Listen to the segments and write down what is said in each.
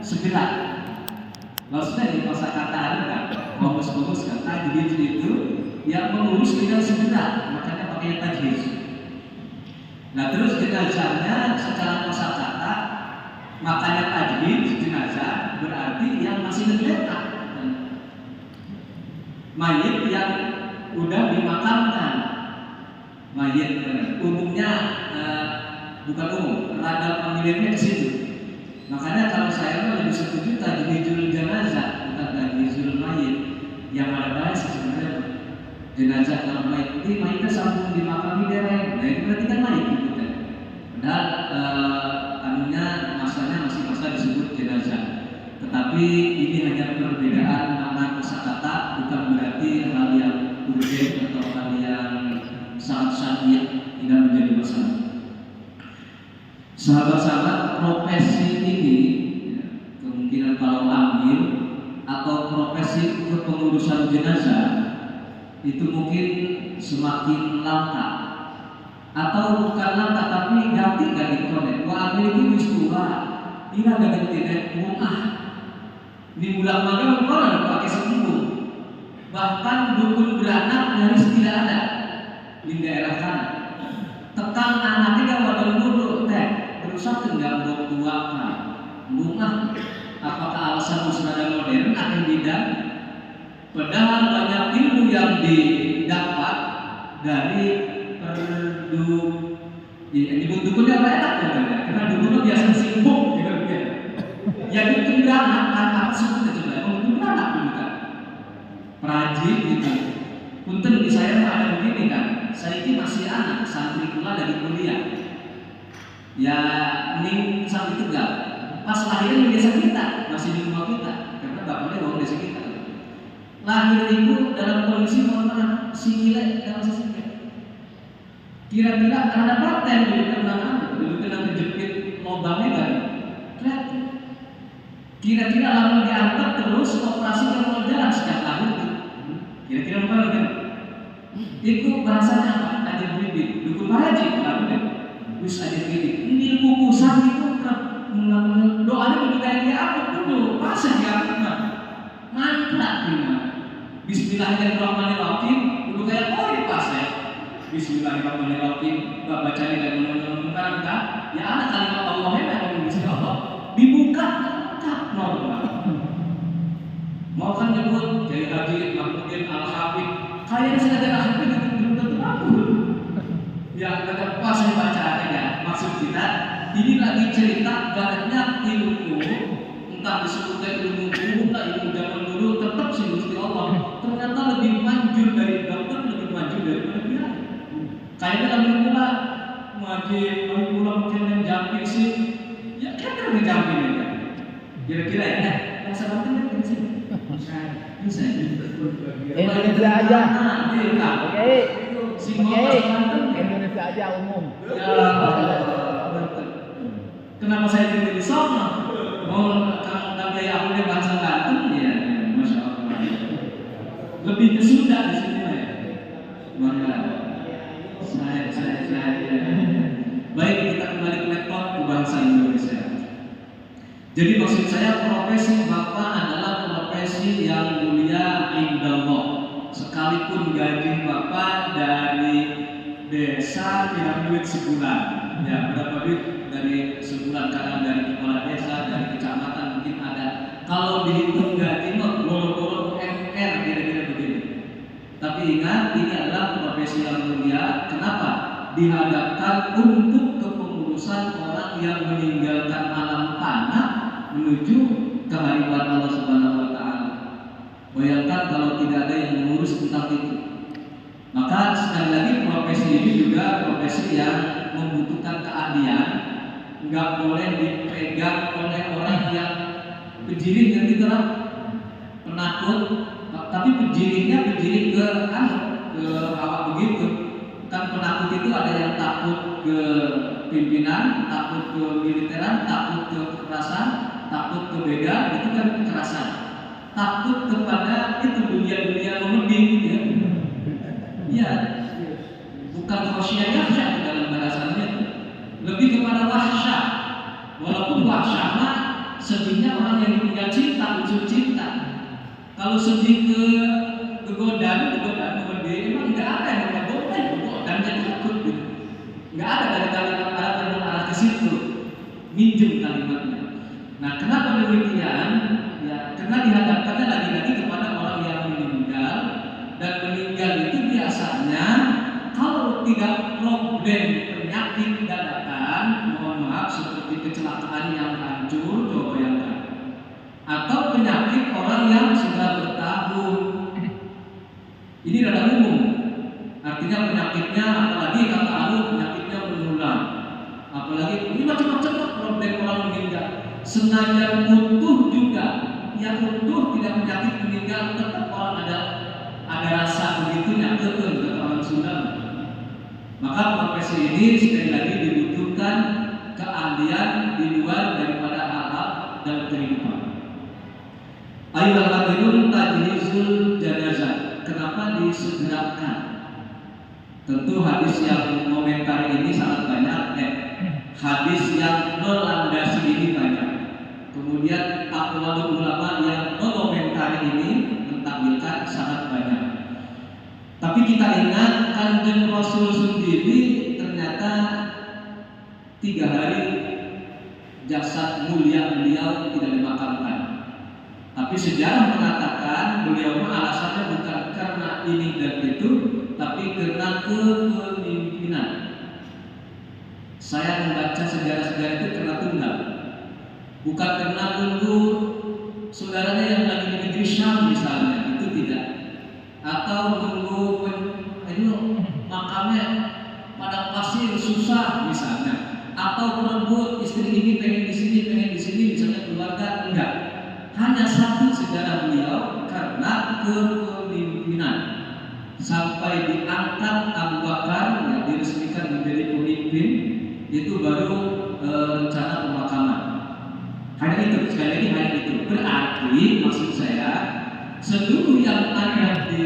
segera. Maksudnya di kosakata ada kan, bagus-bagus kan, tajwid itu yang mengurus dengan segera, makanya pakai tajwid. Nah terus jenazahnya secara kosakata, makanya tajwid jenazah berarti yang masih tergeletak, mayit yang udah dimakamkan. Mayit umumnya bukan umum, rada familiarnya ke situ. Makanya kalau saya lebih setuju tajwidul jenazah bukan tajwidul mayit. Yang ada bahasa sebenarnya jenazah kalau mayit itu mayitnya sambung dimakami dereng. Nah itu berarti kan mayit gitu kan. Padahal anunya masanya masih masa disebut jenazah. Tetapi ini hanya perbedaan makna kosakata, bukan berarti hal yang urgen atau hal yang sangat syariah tidak menjadi masalah. Sahabat-sahabat, profesi ini kemungkinan kalau ambil atau profesi kepengurusan jenazah itu mungkin semakin langka atau bukan langka tapi ganti konek. Wah ambil itu istiwa, ini ada ganti rumah. Di bulan magang orang pakai sembung. Bahkan dukun beranak nyaris tidak ada di daerah sana. Tekan anaknya gak wadah dulu teh. Rusak enggak buat tua bunga. Apakah alasan musnada modern akan bidang? Padahal banyak ilmu yang didapat dari nyebut dukunnya apa enak karena dukunnya biasa sibuk gitu kan. Ya dukun beranak apa sebutnya coba? Dukun beranak dulu kan. Perajin gitu. Punten di saya ada begini kan. Saya ini masih anak santri pula dari kuliah. Ya ning sampai Tegal pas lahirnya di desa kita masih di rumah kita karena bapaknya orang desa kita lahir itu dalam kondisi normal singile dalam sisik kira-kira ada paten dulu kena kejepit lubangnya kan kira-kira lalu diangkat terus operasi kalau jalan sejak tahun kira-kira apa kan itu bahasanya apa ada bibit dukun paraji lalu wis aja gini, ini kukusan itu doanya begitu kayak apa dulu, masa diangkat mantra gimana? Bismillahirrahmanirrahim, dulu kayak di pas ya. Bismillahirrahmanirrahim, bacanya dan menemukan kan? Ya ada kalimat Allah yang menguji Allah, dibuka normal. Mau kan nyebut Kiai Haji Mahmudin Al-Habib, kayaknya saya ada Habib belum tentu aku. Ya kata pas saya baca aja maksud kita ini lagi cerita banyak ilmu entah disebutnya ilmu entah ilmu zaman dulu tetap sih Gusti Allah ternyata lebih manjur dari dokter lebih manjur daripada dia kayaknya lagi pula mungkin yang jamping sih ya kan ngejamping aja kira-kira ya masa nanti kan sih bisa Indonesia aja oke Indonesia aja umum. Kenapa saya tidak di sana? Mau kamu gaya aku dia bahasa Banten ya, masya Allah. Lebih ke Sunda di sini ya. Maka saya. Baik kita kembali ke laptop ke bahasa Indonesia. Jadi maksud saya profesi bapak adalah profesi yang mulia indallah. Sekalipun gaji bapak dari desa tidak duit sebulan, ya berapa duit dari sebulan kadang dari kepala desa dari kecamatan mungkin ada. Kalau dihitung gaji mah boro-boro UMR kira-kira begini. Tapi ingat ini adalah profesi yang mulia. Kenapa? Dihadapkan untuk kepengurusan orang yang meninggalkan alam tanah menuju kehadiran Allah Subhanahu Wa Taala. Bayangkan kalau tidak ada yang mengurus tentang itu. Maka sekali lagi profesi ini juga profesi yang membutuhkan keahlian. Enggak boleh dipegang oleh orang yang penjiring yang gitu lah, penakut. Tapi penjiringnya penjiring ke awak begitu. Kan penakut itu ada yang takut ke pimpinan, takut ke militeran, takut ke kekerasan, takut ke beda, itu kan kekerasan. Takut kepada itu dunia-dunia memedih ya. Ya, bukan khosyah yakhsha dalam bahasanya itu. Lebih kepada wahsyah. Walaupun wahsyah mah sedihnya orang yang ditinggal cinta, unsur cinta. Kalau sedih ke godaan, emang nggak ada yang nggak boleh, dan jadi takut gitu. Nggak ada dari kalimat Arab yang mengarah ke situ, minjem kalimatnya. Nah, kenapa demikian? Ya, karena dihadapkannya lagi-lagi kepada orang yang meninggal, dan meninggal itu biasanya kalau tidak problem penyakit dadakan, mohon maaf seperti kecelakaan yang hancur, coba bayangkan, atau penyakit orang yang sudah bertahun. Ini rada umum, artinya penyakitnya, apalagi kata Anu penyakitnya menular, apalagi ini macam-macam problem orang meninggal. Senajan utuh juga, yang utuh tidak penyakit meninggal, tetap orang ada rasa begitunya, kata orang Sunda. Maka profesi ini sekali lagi dibutuhkan keahlian di luar daripada hal-hal dalam kehidupan. Ayyuhal hadirin tajhizul janazah. Kenapa disegerakan? Tentu hadis yang komentar ini sangat banyak, hadis yang melandasi ini banyak. Kemudian aqwalul ulama yang mengomentari ini, mentakwilkan sangat banyak. Tapi kita ingat Kanjeng Rasul sendiri ternyata 3 hari jasad mulia beliau tidak dimakamkan. Tapi sejarah mengatakan beliau alasannya bukan karena ini dan itu, tapi karena kepemimpinan. Saya membaca sejarah-sejarah itu karena tunggal, bukan karena nunggu saudaranya yang lagi di negeri Syam misalnya, itu tidak. Atau nunggu makamnya pada pasir susah misalnya, atau berebut istri ini pengen di sini misalnya keluarga, enggak. Hanya satu sejarah beliau karena kepemimpinan, sampai diangkat Abu Bakar yang diresmikan menjadi pemimpin, itu baru rencana pemakaman. Hanya itu, sekali lagi hanya itu. Berarti maksud saya, seluruh yang ada di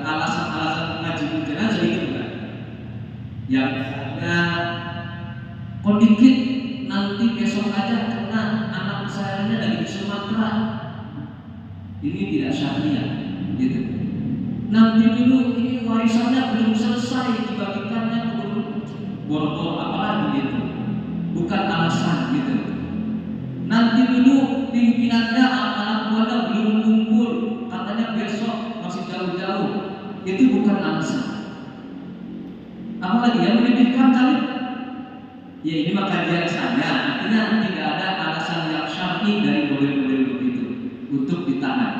alasan-alasan pengajian jenazah itu bukan. Yang ada dikit nanti besok aja karena anak saya lagi di Sumatera, ini tidak syariah, gitu. Nanti dulu ini warisannya belum selesai dibagikannya belum boro-boro apalagi gitu, bukan alasan gitu. Nanti dulu pimpinannya anak buahnya belum kumpul, katanya besok masih jauh-jauh, itu bukan alasan. Apalagi yang menyedihkan kali, ya ini mah kajian saja, artinya tidak ada alasan yang syar'i dari model-model begitu untuk ditahan.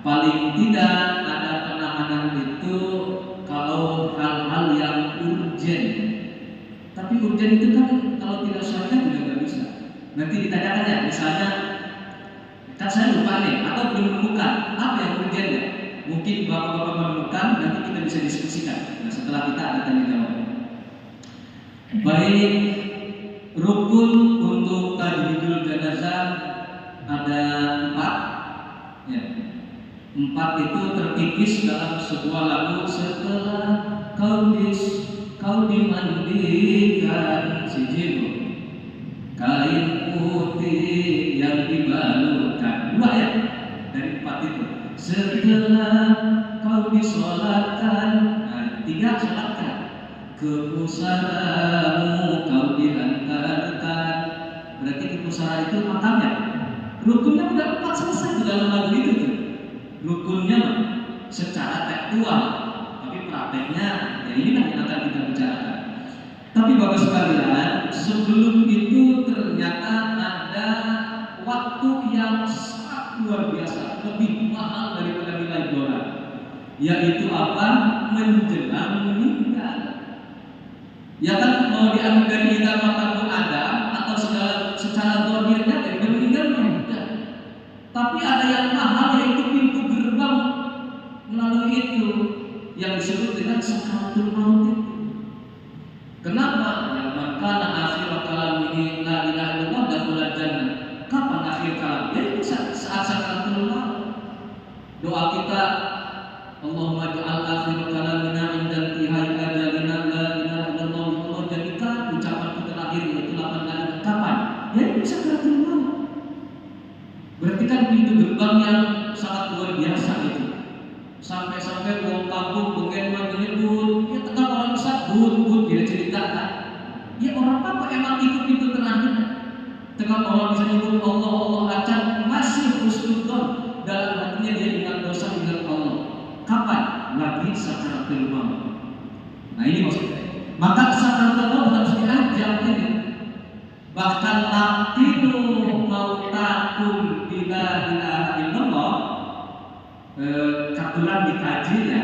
Paling tidak ada penahanan itu kalau hal-hal yang urgent. Tapi urgent itu kan kalau tidak syariah juga nggak bisa. Nanti ditanyakan ya, misalnya kan saya lupa nih atau belum menemukan apa yang urgent ya. Mungkin bapak-bapak menemukan, nanti kita bisa diskusikan. Nah, setelah kita ada tanya jawab. Baik, rukun untuk tajhidul janazah ada 4. Ya. 4 itu terkikis dalam sebuah lagu. Setelah kau dimandikan sijibu kain putih yang dibalurkan, 2 ya dari 4 itu. Setelah kau disolatkan, 3 solatkan, ke pusaramu kau dihantarkan. Berarti ke pusara itu makamnya. Rukunnya udah 4 selesai di dalam lagu itu tuh. Rukunnya secara tekstual, tapi prakteknya ya inilah yang akan kita bicarakan. Tapi Bapak sekalian, sebelum itu ternyata ada waktu yang sangat luar biasa, lebih mahal daripada nilai dolar, yaitu apa? Menjelang meninggal. Ya kan, mau diambil dari ingat mata ada atau secara zahirnya dari meninggal tidak. Tapi ada yang mahal, yaitu pintu gerbang melalui itu yang disebut dengan sakaratul maut itu. Kenapa? Ya makana akhir kalamihi la ilaha illallah dakhala jannah. Kapan akhir kalam? Ya itu saat sakaratul maut. Doa kita, Allahumma ja'al akhir kalamina inda intihai ajalina la ilaha illallah. Allah jadikan ucapan kita terakhir yaitu 8 kali. Kapan? Ya itu sakaratul maut. Berarti kan pintu gerbang yang sangat luar biasa itu. Sampai-sampai wong kampung pengen menyebut, ya tetap orang besar but dia ceritakan. Ya orang apa emang itu pintu terakhir. Tengah orang bisa nyebut Allah acan masih husnudzon dalam hatinya dia ingat dosa ingat Allah. Kapan? Lagi sakaratul maut. Nah ini maksudnya. Maka sakaratul maut harus diajak ini. Bahkan laqinu mautakum bila ilaha illallah. Kebetulan dikaji ya.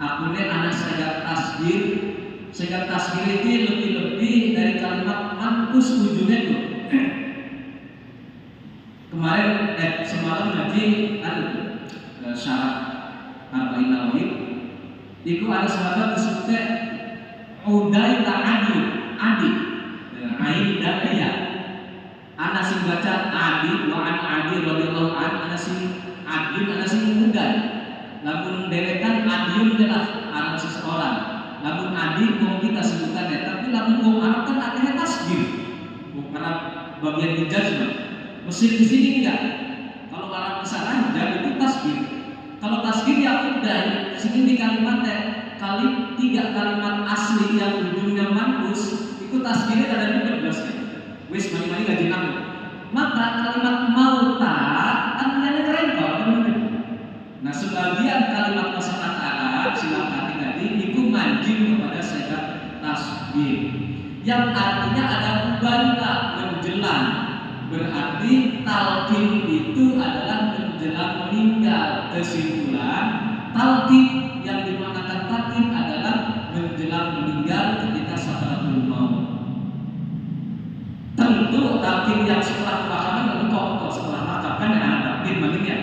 Akhirnya anak saya tasbih. Sehingga tasbih itu lebih dari kalimat mampus ujungnya itu. Kemarin semalam ngaji syarat arba'in nawawi. Itu ada sahabat disebutnya Uday ta'adi Adi Ain dan Aya. Ana sing baca Adi wa an Adi radhiyallahu an ana sing Adi ana sing Uday. Lamun derekan Adiun adalah anak seseorang. Lamun Adi mau kita sebutkan ya, tapi lamun wong Arab kan artinya tasbih. Wong Arab bagian hijaz Mesir di sini enggak. Kalau Arab di sana hijaz itu tasbih. Kalau tasbih ya udah sini di kalimatnya kali 3 kalimat asli yang ujungnya mankus itu tasbihnya ada 13 kan. Wis mari-mari gaji nang. Maka kalimat mauta artinya keren kok. Nah sebagian kalimat kosakata Arab silakan tadi itu manjing kepada sifat tasbih yang artinya ada mubalaghah menjelang. Berarti talqin itu adalah menjelang meninggal. Kesimpulan talqin yang dimanakan talqin adalah menjelang meninggal ketika sakaratul maut. Tentu talqin yang setelah pemakaman mentok setelah pemakaman ada talqin maksudnya.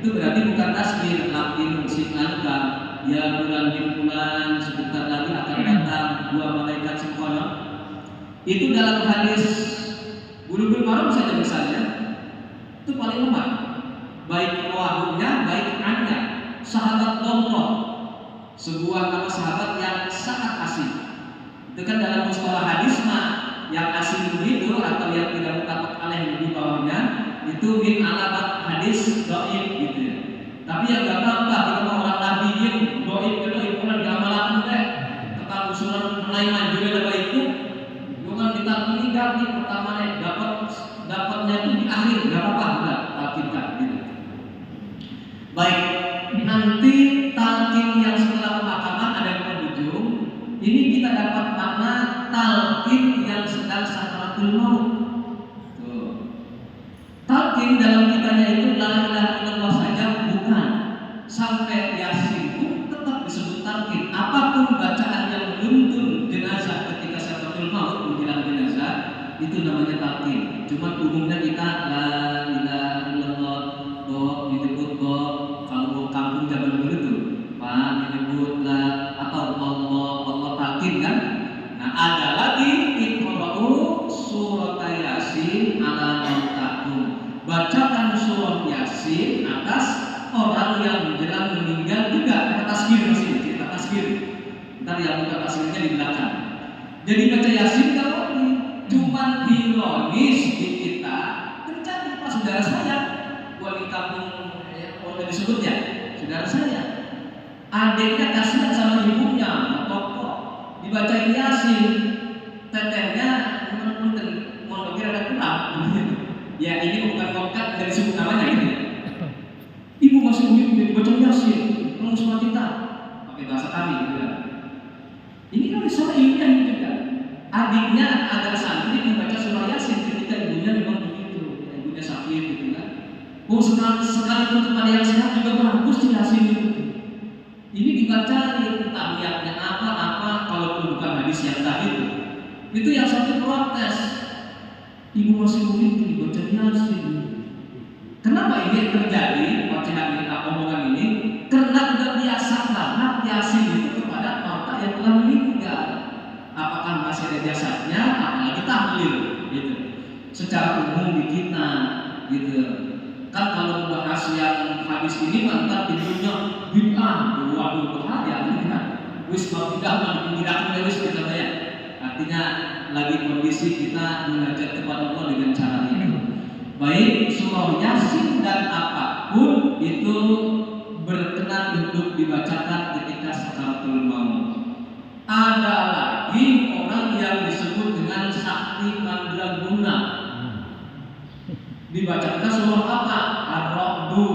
Itu berarti bukan tasbih, talqin signalka ya bulan bin bulan sebentar lagi akan datang 2 malaikat sempurna. Itu dalam hadis Bulughul Maram saja misalnya itu paling lemah, baik rawahunya baik annya. Sahabat Domroh, sebuah nama sahabat yang sangat asing. Itu kan dalam mustalah hadis yang asing begitu atau yang tidak mutlak alaih di bawahnya itu min alamat hadis dhaif gitu ya. Tapi yang enggak apa-apa kita mau orang nabiin dhaif pula diamalkan teh tentang usulan mulai maju dalam itu bukan kita meninggal di pertama dapatnya itu di akhir enggak apa-apa enggak talqinkan gitu. Baik, nanti talqin yang setelah pemakaman ada yang berujung. Ini kita dapat makna talqin yang sedang sakaratul maut. Talqin dalam kitanya itu la ilaha illallah saja bukan. Sampai Yasin pun tetap disebut talqin. Apapun bacaan yang menuntun jenazah ketika sakaratul maut menjelang jenazah itu namanya talqin. Cuma umumnya kita la ilaha illallah disebut kalau kampung zaman dulu tuh Pak menyebut la atau Allah talqin kan. Nah ada lagi iqra'u surat Yasin ala mautakum. Bacakan surah Yasin atas orang yang menjelang meninggal juga. Ada tasbih masih cerita tasbih. Ntar yang buka tasbihnya di belakang. Jadi baca Yasin kalau cuma ironis di kita terjadi pas saudara saya wali kampung orang disebutnya saudara saya adiknya kasihan sama ibunya toko dibacain Yasin tetehnya mondoknya ada kurang. Ya ini bukan ngongkat dari sebut namanya gitu ya. Ibu masih dibaca Yasin kalau semua kita pakai bahasa kami gitu kan. Ini kan salah ilmiah gitu kan. Adiknya ada santri membaca surah Yasin ketika ibunya memang begitu, ibunya sakit gitu kan. Oh sekali pun kepada yang sehat juga bagus di Yasin itu. Ini dibaca entah niatnya apa kalau bukan hadis yang tadi itu yang satu protes. Ibu masih begitu dibaca Yasin. Kenapa ini terjadi? Bacaan kita omongan ini karena tidak biasa banget Yasin itu kepada orang yang telah meninggal. Apakah masih ada jasadnya, apalagi tahlil gitu. Secara umum di kita gitu. Kan kalau membahas yang hadis ini mantap pintunya bid'ah, waduh bahaya gitu kan. Wis mau tidak wis kita ya. Artinya lagi kondisi kita mengajak kepada Allah dengan cara itu. baik surah Yasin dan apapun itu berkenan untuk dibacakan ketika sakaratul maut. Ada lagi orang yang disebut dengan sakti mandraguna. Dibacakan surah apa? Ar-Ra'du.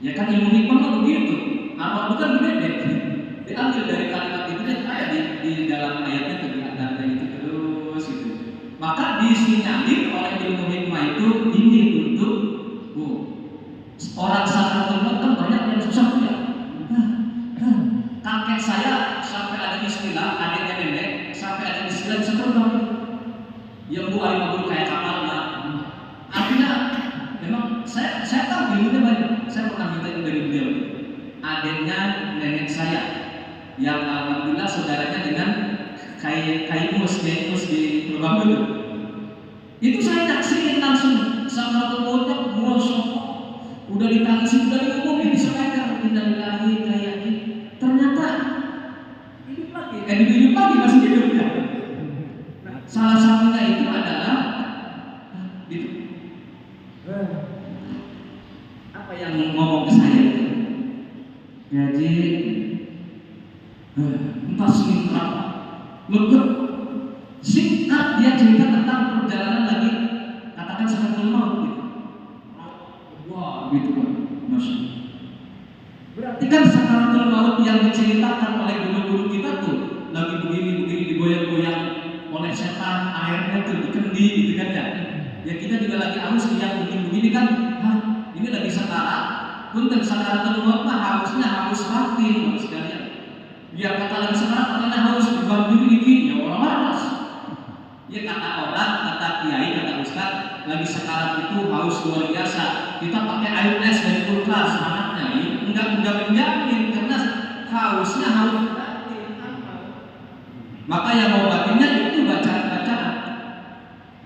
Ya kan ilmu hikmah begitu. Ar-Ra'du kan beda. Diambil dari kalimat itu dan ada di dalam ayatnya terlihat itu terus itu. Maka disinyalir oleh ilmu hikmah itu ini untuk orang sakaratul maut kan banyak yang susah ya. Kakek saya sampai ada istilah, adiknya nenek sampai ada istilah bisa terbang. Yang Bu Ali Mabul kayak kapal lah. Artinya memang saya tahu ilmunya banyak. Saya pernah minta itu dari beliau. Adiknya nenek saya yang alhamdulillah saudaranya dengan Kaimus di Pulau itu. Itu saya nyaksiin langsung sakaratul mautnya merosot. Udah ditangisi, udah diumumin di semeter, innalillahi kayak ini. Ternyata hidup lagi masih hidup ya. Nah, salah satunya itu adalah apa yang ngomong ke saya itu. Jadi entah seminggu berapa, lebih singkat dia cerita tentang perjalanan lagi, katakan sakaratul maut gitu. Wah, gitu kan, masya. Berarti kan sakaratul maut yang diceritakan oleh guru-guru kita tuh lagi begini digoyang-goyang oleh setan, airnya tuh dikendi gitu kan ya. Ya kita juga lagi harus lihat begini kan, ini lagi sekarat. Punten sakaratul maut mah harus batin sekalian. Biar kata lagi sekarat katanya harus dibantu dikit ya orang malas. Ya kata orang, kata kiai, kata ustaz, lagi sekarat itu harus luar biasa. Kita pakai air es dari kulkas anaknya ini enggak menjamin karena hausnya harus batin. Maka yang mau batinnya itu bacaan-bacaan.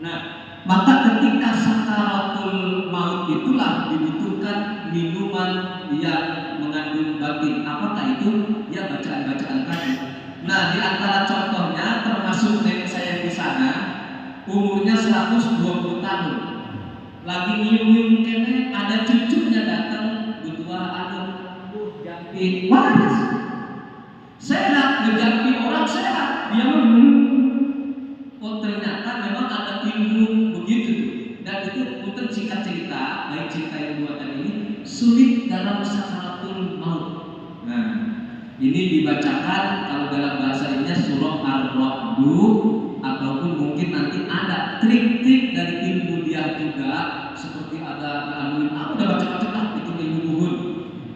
Nah, maka ketika sakaratul maut itulah dibutuhkan minuman yang mengandung batin. Apakah itu? Ya bacaan-bacaan tadi. Nah, di antara contohnya termasuk nenek saya di sana, umurnya 120 tahun. Lagi nyium-nyium kene, ada cucunya datang, butuh ganti waras. Sehat, ngejampi orang sehat, dia oh ternyata memang ada ilmu begitu. Dan itu untuk singkat cerita, baik cerita yang buatan ini sulit dalam sakaratul maut. Nah, ini dibacakan kalau dalam bahasa Indonesia surah Ar-Ra'du, ataupun mungkin nanti ada trik-trik dari ilmu dia juga, seperti ada udah baca-baca lah itu ilmu buhun.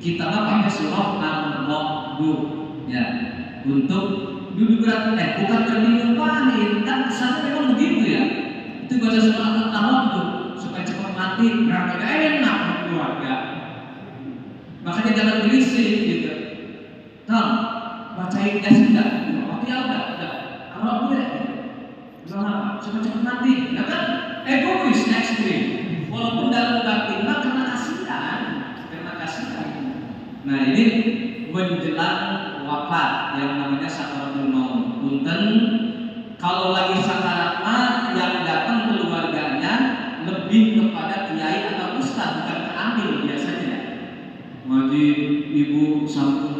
Kita pakai surah Ar-Ra'du ya untuk duduk berat bukan terdilupain kan kesannya memang begitu ya. Itu baca surah Ar-Ra'du supaya cepat mati, berapa enak keluarga. Makanya jangan berisik gitu. Bacain Yasin dah. Ya udah. Kalau boleh, jangan cepat-cepat mati. Ya kan? Egois ekstrim. Walaupun dalam batin karena kasihan. Nah ini menjelang wafat yang namanya sakaratul maut. Punten, kalau lagi sakarat yang datang keluarganya lebih kepada kiai atau ustaz, bukan ke amil biasanya. Wajib ibu sampun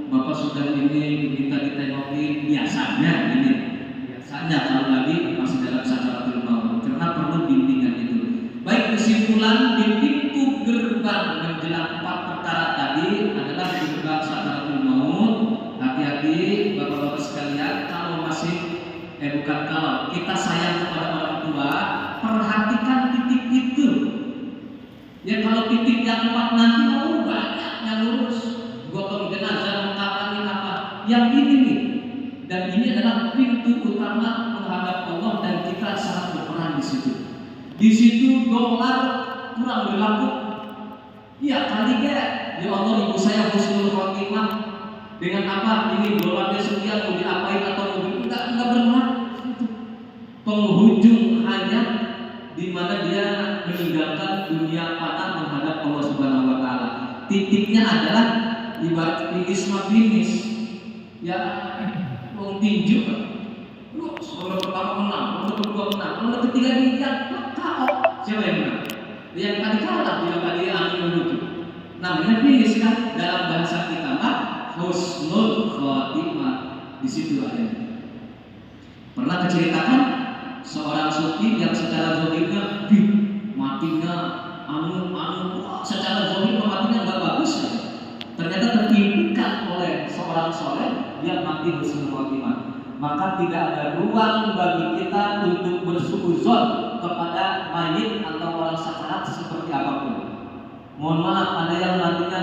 bapak sudah ini minta ditengokin biasanya kalau lagi masih dalam sakaratul maut karena perlu bimbingan itu. Baik, kesimpulan di pintu gerbang menjelang 4 perkara tadi adalah gerbang sakaratul maut. Hati-hati bapak-bapak sekalian, kalau masih bukan kalau kita sayang kepada orang tua, perhatikan titik itu. Ya kalau titik yang 4 nanti banyak yang lurus. Gotong jenazah mengkapain apa? Yang ini nih. Dan ini adalah pintu utama menghadap Allah dan kita sangat berperan di situ. Di situ dolar kurang berlaku. Iya kali ya Allah ibu saya husnul khotimah dengan apa ini dolarnya sekian mau diapain atau enggak berlaku. Penghujung hanya di mana dia meninggalkan dunia fana menghadap Allah Subhanahu wa taala. Titiknya adalah ibarat finish ya mau tinju ronde pertama menang, ronde kedua menang, ronde ketiga dilihat KO. Siapa yang menang? Yang tadi kalah, yang tadi angin menuju. Namanya finish kan dalam bahasa kita mah husnul khotimah. Di situ ada. Pernah keceritakan seorang sufi yang secara zahirnya matinya secara zahir matinya nggak bagus ya. Ternyata tertimpikan oleh seorang soleh, dia mati husnul khotimah. Maka tidak ada ruang bagi kita untuk bersuuzon kepada mayit atau orang sakarat seperti apapun. Mohon maaf, ada yang matinya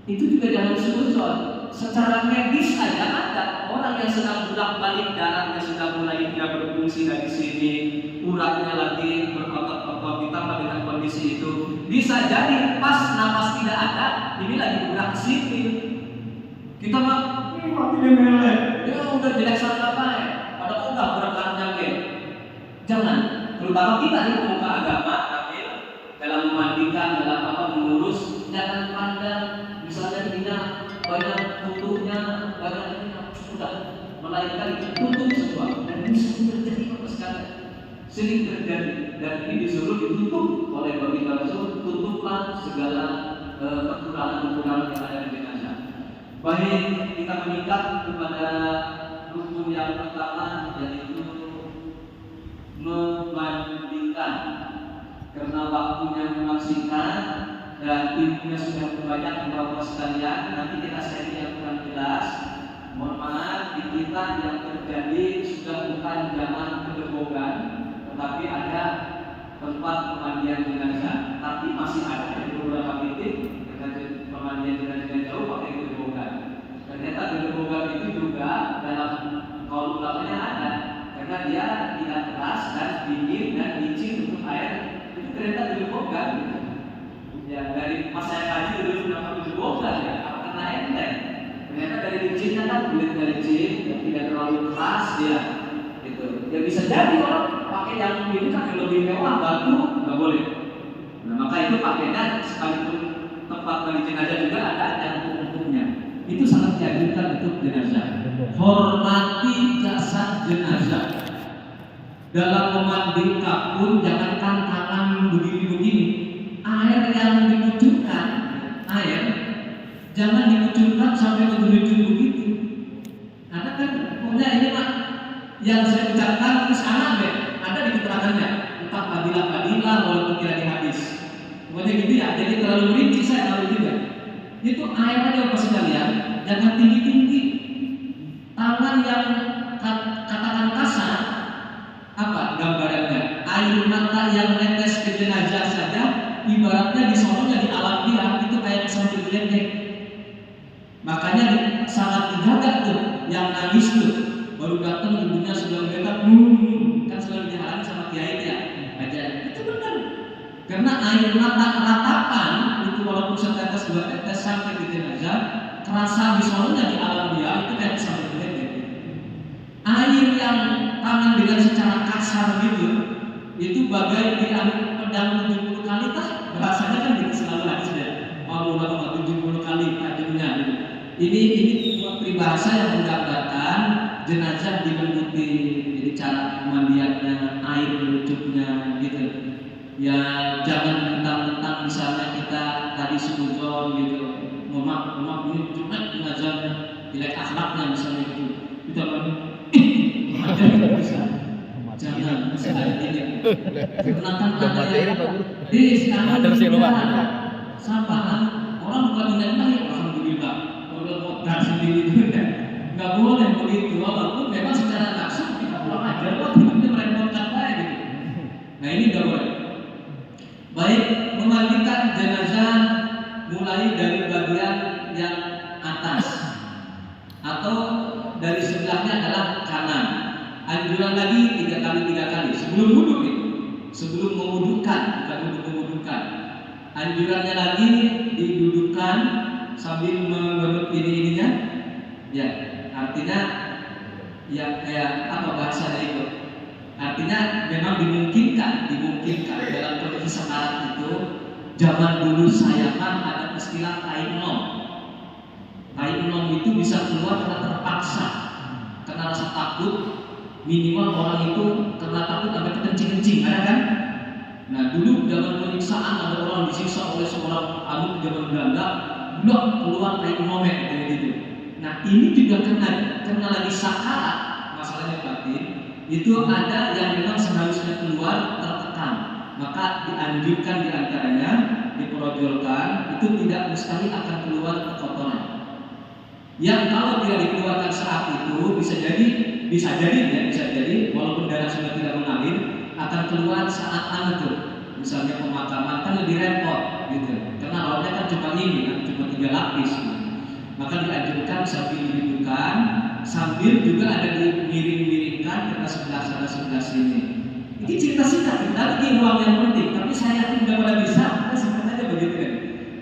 itu juga jangan suuzon. Secara medis saja ada orang yang sedang bolak-balik darahnya sudah mulai tidak berfungsi dari sini, uratnya lagi berotot-otot, ditambah dengan kondisi itu bisa jadi pas napas tidak ada, ini lagi gerak sini. Kita mah mati meleleh, ya udah jelek sangat baik, padahal udah berat nyampe. Jangan, terutama kita di pemuka agama, dalam memandikan, dalam apa mengurus, jangan pandang misalnya tidak banyak tutupnya, banyak ini sudah melainkan tutup semua dan ini sering terjadi apa sekali, sering terjadi dan ini disuruh ditutup oleh baginda Rasul, tutuplah segala kekurangan-kekurangan yang ada di jenazah. Baik, kita meningkat kepada rukun yang pertama yaitu memandikan. Karena waktunya memang singkat dan ilmunya sudah banyak Bapak sekalian, nanti kita share yang kurang jelas. Mohon maaf, di kita yang terjadi sudah bukan zaman kedebogan, tetapi ada tempat pemandian jenazah. Tapi masih ada di beberapa titik pemandian jenazah jauh pakai kedebogan. Ternyata kedebogan itu juga dalam kaul ulamanya ada, karena dia tidak keras dan dingin dan licin untuk air. Ternyata kedebogan gitu. Ya dari pas saya kaji dulu kenapa kedebogan ya, karena enteng. Ternyata dari licinnya kan kulitnya licin, yang tidak terlalu keras dia, gitu. Ya bisa jadi orang pakai yang ini kan lebih mewah, batu nggak boleh. Nah maka itu pakainya sekalipun tempat bagi jenazah juga ada yang hukumnya. Itu sangat dianjurkan untuk jenazah. Hormati jasad jenazah. Dalam memandikan pun jangankan tangan begini-begini, air yang dikucurkan, air jangan dikucurkan sampai ke ujung begitu. Karena kan pokoknya ini mah yang saya ucapkan terus anak deh, ada di keterangannya, entah fadilah walaupun tidak di hadis. Pokoknya gitu ya, jadi terlalu rinci saya tahu juga. Itu air aja Bapak sekalian, jangan tinggi-tinggi. Tangan yang katakan kasar, apa gambarannya? Air mata yang netes ke jenazah saja, ibaratnya di sono di alam dia itu kayak sambil geledek. Makanya sangat dijaga tuh yang nangis tuh. Baru datang ibunya sudah mendekat, kan selalu dihalangi sama kiai ya. Aja itu benar. Karena air mata ratapan itu walaupun setetes dua tetes sampai ke jenazah, kerasa di sono di alam dia itu kayak sambil geledek. Air yang tangan dengan secara kasar gitu, itu bagai diambil pedang 70 kali tah, rasanya kan gitu selalu hadis ya. Mau 70 kali tajamnya gitu. Ini peribahasa yang menggambarkan jenazah dilembuti, jadi cara pemandiannya, air melucupnya gitu. Ya jangan mentang-mentang misalnya kita tadi suzon gitu, momak ini cuma jenazahnya jelek akhlaknya misalnya gitu, kita jangan bisa ini. Kenakan ada yang di sekarang ada sampah orang bukan indah ya alhamdulillah. Kalau mau dar sendiri itu nggak boleh begitu. Walaupun memang secara langsung kita pulang aja, kok hidupnya merepotkan kayak gitu. Nah ini nggak boleh. Baik, memandikan jenazah mulai dari bagian yang atas atau dari sebelahnya adalah kanan. Anjuran lagi 3 kali sebelum wudhu nih, sebelum mewudhukan, bukan untuk mewudhukan. Anjurannya lagi didudukkan sambil mengerut ininya, ya artinya ya kayak apa bahasanya itu? Artinya memang dimungkinkan dalam kondisi sekarat itu. Zaman dulu saya kan ada istilah taimnom. Taimnom itu bisa keluar karena terpaksa, karena rasa takut, minimal orang itu karena takut sampai kencing-kencing, ada kan? Nah dulu zaman penyiksaan ada orang disiksa oleh seorang abu zaman Belanda, blok keluar kayak momen kayak gitu. Nah ini juga karena lagi sakarat, masalahnya batin, itu ada yang memang seharusnya keluar tertekan, maka dianjurkan diantaranya diperojolkan, itu tidak mustahil akan keluar kotoran. Yang kalau tidak dikeluarkan saat itu bisa jadi walaupun darah sudah tidak mengalir akan keluar saat itu. Misalnya pemakaman kan lebih repot gitu, karena lautnya kan cuma 3 lapis. Maka dianjurkan sambil dibutuhkan, sambil juga ada dimiring-miringkan ke sebelah sana sebelah sini. Ini cerita singkat, tapi ini ruang yang penting. Tapi saya yakin udah pada bisa, kita simpan aja begitu kan.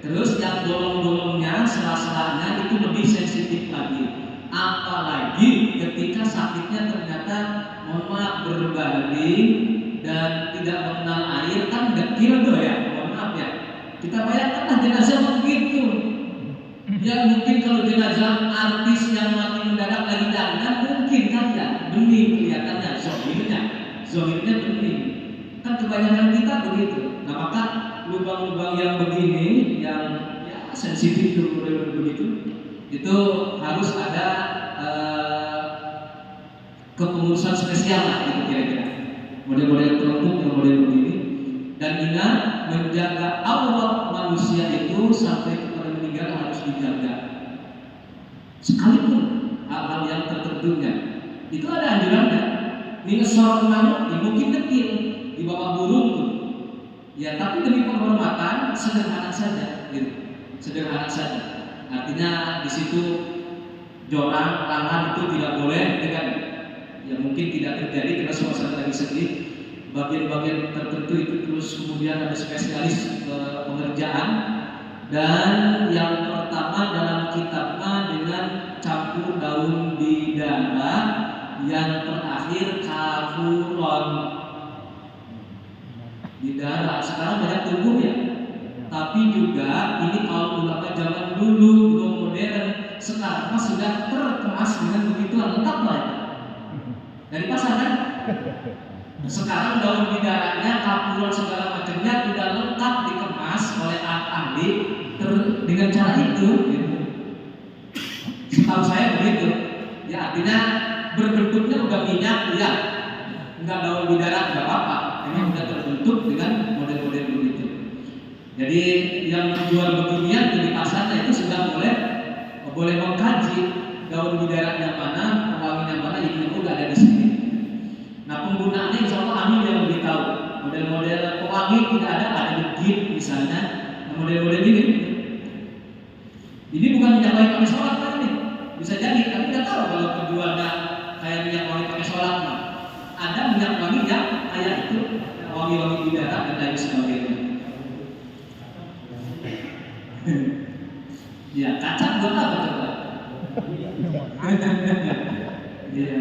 Terus yang bolong-bolongnya, sela-selanya itu lebih sensitif lagi. Apalagi ketika sakitnya ternyata mohon maaf berbalik dan tidak mengenal air, kan dekil tuh ya, mohon maaf ya. Kita bayangkanlah jenazah begitu. Ya mungkin kalau jenazah artis yang mati mendadak lagi dandan mungkin kan ya, bening kelihatannya, zohirnya bening. Kan kebanyakan kita begitu. Nah maka lubang-lubang yang begini, yang ya sensitif begitu, itu harus ada kepengurusan spesial lah gitu kira-kira. Model-model tertentu yang model begini. Dan ingat menjaga aurat manusia itu sampai kepada meninggal harus dijaga. Sekalipun hal-hal yang tertentunya itu ada anjurannya. Ini seorang manuk mungkin kecil di bawah burung tuh. Ya tapi demi penghormatan sederhana saja, gitu. Sederhana saja. Artinya di situ joran lahan itu tidak boleh dengan ya mungkin tidak terjadi karena suasana lagi sedih. Bagian-bagian tertentu itu terus kemudian ada spesialis pengerjaan. Dan yang pertama dalam kitabnya dengan campur daun bidara, yang terakhir kafuron bidara. Sekarang banyak tumbuh ya, tapi juga ini kalau ulama zaman dulu belum modern. Sekarang sudah terkemas dengan begituan lengkap lah ya. Dari pasar kan? Sekarang daun bidaranya, kapuran segala macamnya sudah lengkap dikemas oleh ahli dengan cara itu. Gitu. Setahu saya begitu. Ya artinya berbentuknya udah minyak, ya nggak daun bidara nggak apa-apa. Ini udah terbentuk dengan model-model begitu. Jadi yang jual beginian di pasarnya itu sudah boleh mengkaji daun bidaranya mana, pewanginya mana, ini udah ada di sini. Nah penggunaannya insya Allah Amin yang lebih tahu. Model-model pewangi tidak ada di git misalnya. Nah, model-model ini bukan minyak wangi pakai sholat kan ini. Bisa jadi, tapi nggak tahu kalau penjualnya kayak minyak wangi pakai sholat. Nah, ada minyak wangi yang kayak itu wangi-wangi bidara dan lain sebagainya. Ya kacang buat apa coba? Iya.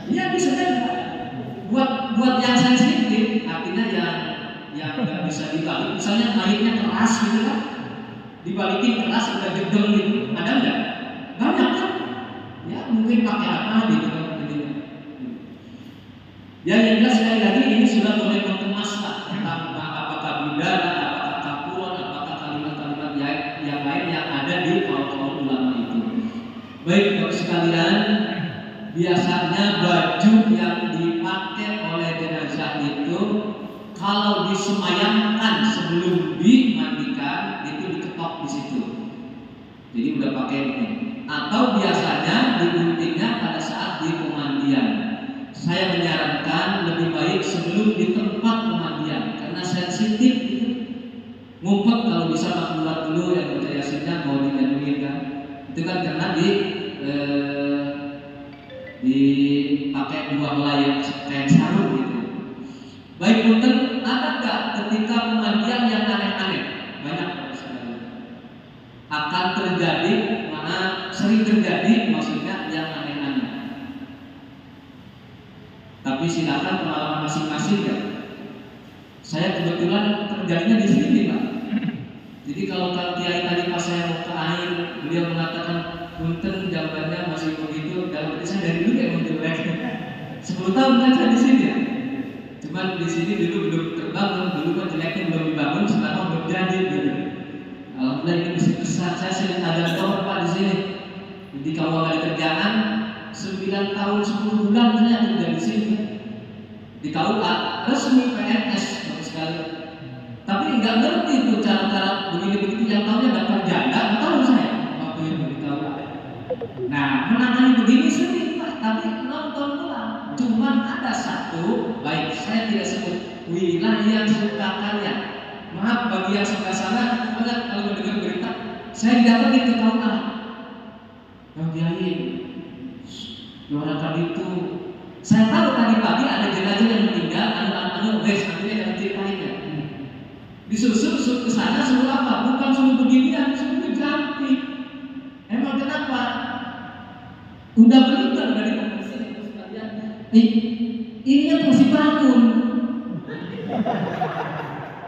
Iya bisa kan? Buat yang sensitif, artinya yang nggak bisa dibalik. Misalnya mayatnya keras gitu kan, dibalikin keras udah jedel gitu, ada nggak? Banyak kan? Ya mungkin pakai apa gitu kan? Ya yang jelas sekali lagi ini sudah boleh mengemas lah tentang apakah bidara, apakah kapuan, apakah kalimat-kalimat yang lain yang ada di kaul ulama itu. Baik Bapak sekalian. Biasanya baju yang dipakai oleh jenazah itu kalau disemayamkan sebelum dimandikan itu diketok di situ. Jadi udah pakai ini. Atau biasanya diguntingnya pada saat di pemandian. Saya menyarankan lebih baik sebelum di tempat pemandian karena sensitif itu. Ngumpet kalau bisa keluar dulu yang percaya yasinnya mau dijamin kan. Itu kan karena dipakai 2 helai kain sarung gitu. Baik punten, ada nggak ketika pemandian yang aneh-aneh? Banyak sekali. Akan terjadi, mana sering terjadi maksudnya yang aneh-aneh. Tapi silakan pengalaman masing-masing ya. Saya kebetulan terjadinya di sini Pak. Jadi kalau Kang Kiai tadi pas saya mau ke air, beliau mengatakan punten jawabannya masih begitu. Dalam hati saya dari dulu emang jelek. 10 tahun kan saya di sini ya. Cuman di sini dulu belum terbangun, dulu kan jeleknya belum dibangun, sekarang belum jadi gitu. Alhamdulillah ini mesti besar. Saya sering ada dokter Pak di sini. Di kalau ada kerjaan 9 tahun 10 bulan saya kerja di sini. Di KUA resmi PNS bagus sekali. Tapi nggak ngerti tuh cara-cara begini-begitu yang tahunya daftar janda, nggak tahu saya waktu itu di KUA. Nah menangani begini sering Pak, tapi nonton doang. Cuman ada satu, baik saya tidak sebut wilayah Sukakarya. Maaf bagi yang sebelah sana, kalau mendengar berita, saya didatangi ke KUA. Bang Kiai, orang tadi itu, saya tahu tadi pagi ada jenazah yang meninggal, anu guys, artinya jangan ceritainnya. Disuruh ke sana, suruh apa? Bukan suruh beginian, suruh ganti. Emang kenapa? Udah meninggal dari pembersih itu sekalian. Ini kan masih bangun.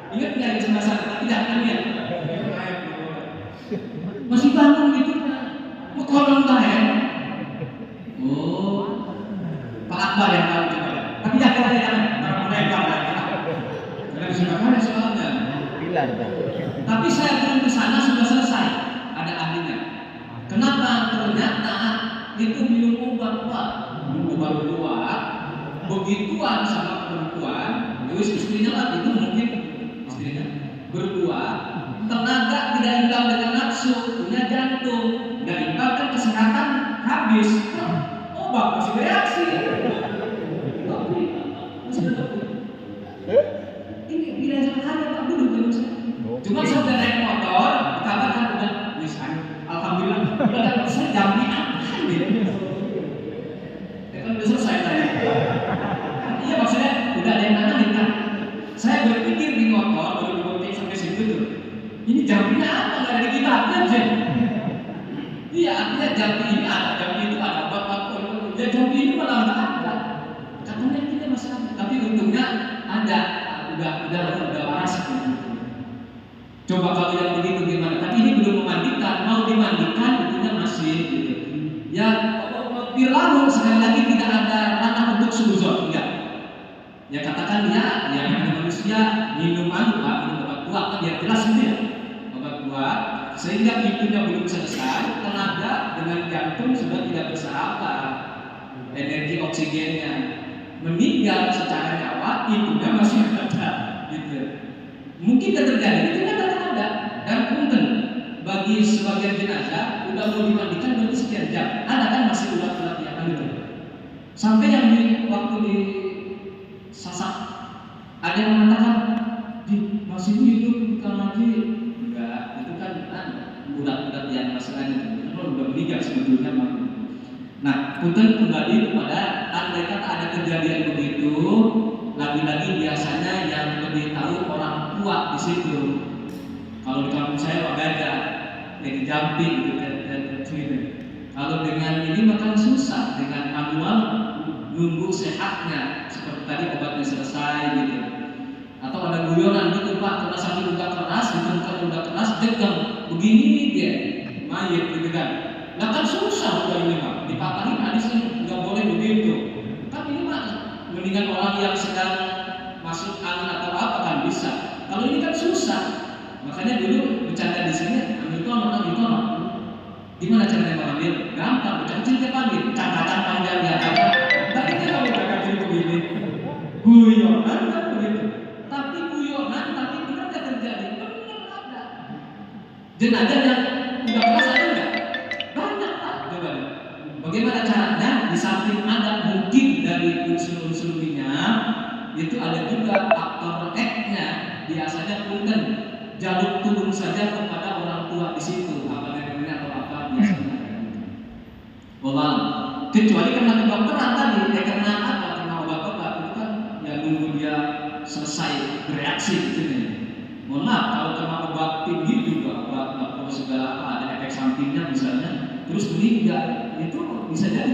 Ingat nggak di sebelah sana? Tapi jangan ya. Masih bangun gitu kan? Mau kolong kan? Oh, Pak Akbar yang tahu coba. Tapi jangan. Orang mereka lah. Karena Sukakarya soalnya. Pilar kan. Tapi saya turun ke sana sudah selesai. Ada ahlinya. Kenapa? Ternyata itu minum obat Pak. Minum obat keluar. Begituan sama perempuan. Terus istrinya lah itu mungkin istrinya berdua. Tenaga tidak hilang dengan nafsu, punya jantung, dan imbang kan kesehatan habis. Obat masih bereaksi. Ini wilayah Sukakarya Pak, dulu kan saya. Cuma saya udah naik motor, dikabarkan udah misalnya, alhamdulillah udah dapat saya jambi apa ini? Kan udah selesai saya. Iya maksudnya udah ada yang nanganin kan. Saya berpikir di motor baru dibonceng sampai situ tuh. Ini jambinya apa? Nggak ada di kitabnya sih. Iya artinya jambi ini ada, jambi itu ada, bapak ya jambi ini malah nggak ada. Katanya kita masih ada, tapi untungnya ada. Udah waras gitu. Coba kalau yang begitu gimana? Tapi ini belum memandikan, mau dimandikan itunya masih gitu. Ya Fir'aun sekali lagi tidak ada ranah untuk suzon, enggak. Ya katakan ya manusia minum obat kuat, kan biar jelas gitu ya. Obat kuat sehingga itunya belum selesai, tenaga dengan jantung sudah tidak bersahabat, energi oksigennya meninggal secara nyawa, itunya masih ada gitu. Mungkin terjadi itu kan ada dan punten bagi sebagian jenazah udah mau dimandikan berarti sekian jam, ada kan masih ulat-ulat yang gitu. Sampai yang waktu di sasak ada yang mengatakan masih hidup bukan lagi. Enggak, itu kan ulat-ulat yang masalahnya itu udah meninggal sebetulnya. Nah, punten kembali kepada andai kata ada kejadian begitu, lagi-lagi biasanya yang lebih tahu orang tua di situ. Kalau di kampung saya Pak Gada, lagi jampi gitu kan. Kalau dengan ini makan susah, dengan manual nunggu sehatnya, seperti tadi obatnya selesai gitu. Atau ada guyonan gitu Pak, karena sakit udah keras, ditemukan udah keras, degang, begini dia, mayat gitu kan. Nah kan susah udah ini Pak, dipatahin hadisnya nggak boleh begitu. Kan ini Pak, mendingan orang yang sedang masuk angin atau apa kan bisa. Kalau ini kan susah, makanya dulu bercanda di sini, ambil tono. Gimana caranya mengambil? Gampang, bercanda dia panggil, cangkatan panjang ya. Tapi kita kalau bercanda begini, guyonan kan begitu. Tapi guyonan, tapi benar nggak terjadi, benar ada. Jenazah yang udah keras ada nggak? Banyak Pak, coba deh. Bagaimana caranya? Di samping ada mungkin dari unsur-unsurnya, itu ada juga faktor X-nya. Biasanya punten jalur turun saja kepada orang tua di situ, apa namanya atau apa biasanya. Walau kecuali karena kedokteran tadi, karena apa? Karena obat-obat itu kan yang nunggu dia selesai bereaksi gitu nih. Mohon maaf kalau karena obat tinggi juga, obat segala apa ada efek sampingnya misalnya, terus meninggal itu bisa jadi.